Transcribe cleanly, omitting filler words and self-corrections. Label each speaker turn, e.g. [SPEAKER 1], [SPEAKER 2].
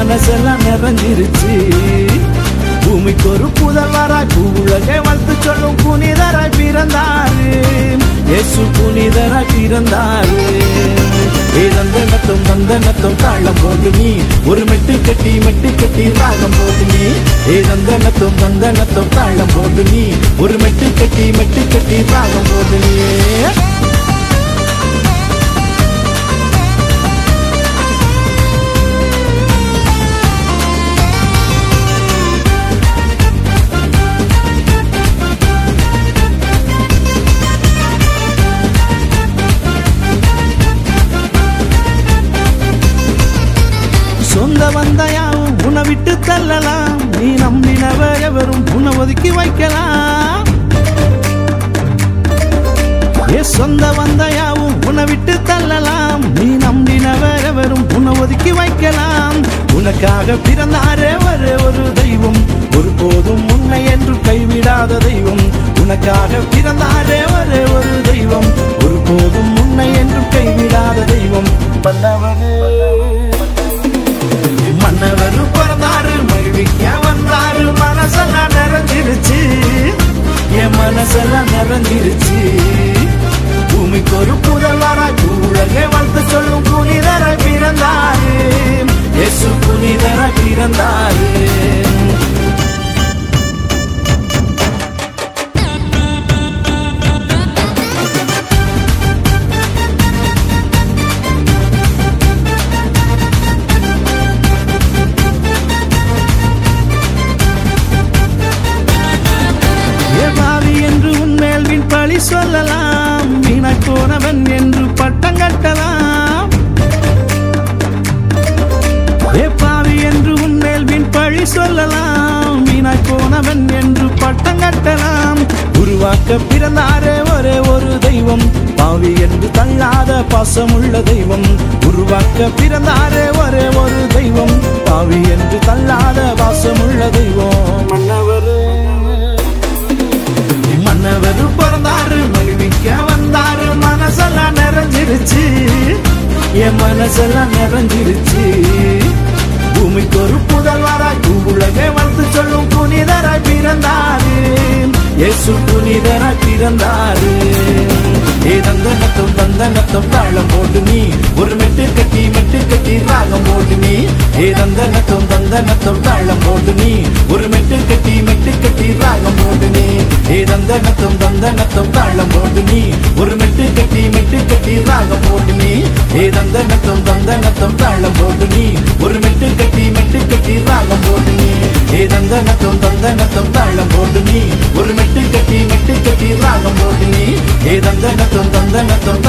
[SPEAKER 1] மனசெல்லாம் நிறைஞ்சிருச்சு. பூமிக்கு ஒரு புதல்வராய் பூவுலகை வாழ்த்து சொல்லும் புனிதராய் பிறந்தாரு. இயேசு புனிதராய் பிறந்தாரு. தந்தனத்தும் தந்தனத்தும் தாளம் போட்டு நீ ஒரு மெட்டு கட்டி ராகம் போட்டு நீ. தந்தனத்தும் தந்தனத்தும் தாளம் போட்டு நீ ஒரு மெட்டு கட்டி ராகம் போட்டு நீ. சொந்த வந்தாயாவும் உன்னை விட்டு தள்ளலாம். நீ நம்பினவர் எவரும் உன்னை ஒதுக்கி வைக்கலாம். சொந்த வந்தாயாவும் உன்னை விட்டு தள்ளலாம். நீ நம்பினவர் எவரும் உன்னை ஒதுக்கி வைக்கலாம். உனக்காக பிறந்தாரே ஒரு தெய்வம், ஒருபோதும் உன்னை என்று கைவிடாத தெய்வம். உனக்காக பிறந்தாரே ஒரு தெய்வம், ஒருபோதும் உன்னை என்று கைவிடாத தெய்வம். மன்னவரு பிறந்தாரு, மகிழ்விக்க வந்தாரு. மனசெல்லாம் நிறைஞ்சிருச்சு, என் மனசெல்லாம் நிறைஞ்சிருச்சு. பூமிக்கு ஒரு புதல்வராய் பூவுலகை வாழ்த்து சொல்லும் புனிதராய் பிறந்தாரு. இயேசு புனிதராய் பிறந்தாரு. பழி சொல்லலாம், வீணாய் போனவன் என்று பட்டம் கட்டலாம். பாவி என்று உன்மேல் வீண் பழி சொல்லலாம், வீணாய் போனவன் என்று பட்டம் கட்டலாம். உருவாக்க பிறந்தாரே ஒரு தெய்வம், பாவி என்று தள்ளாத பாசமுள்ள தெய்வம். உருவாக்க பிறந்தாரே ஒரு தெய்வம், பாவி என்று தள்ளாத பாசமுள்ள தெய்வம். மன்னவரு பிறந்தாரு, மகிழ்விக்க வந்தாரு. மனசெல்லாம் நிறைஞ்சிருச்சு, என் மனசெல்லாம் நிறைஞ்சிருச்சு. பூமிக்கு ஒரு புதல்வராய் பூவுலகை வாழ்த்து சொல்லும் புனிதராய் பிறந்தாரு. இயேசு புனிதராய் பிறந்தாரு. தந்தனத்தும் தந்தனத்தும் தாளம் போட்டு நீ ஒரு மெட்டு கட்டி ராகம் போட்டு நீ. தந்தனத்தும் தந்தனத்தும் தாளம் போட்டு நீ ஒரு மெட்டு கட்டி ராகம் போட்டு நீ. தந்தனத்தும் தந்தனத்தும் தாளம் போட்டு நீ ஒரு மெட்டு கட்டி ராகம் போட்டு நீ. தந்தனத்தும் தந்தனத்தும் தாளம் போட்டு நீ ஒரு மெட்டு கட்டி ராகம் போட்டு நீ. தந்தனத்தும் தந்தனத்தும் தாளம் போட்டு நீ ஒரு மெட்டு கட்டி ராகம் போட்டு நீ. தந்தனத்தும் தந்தனத்தும்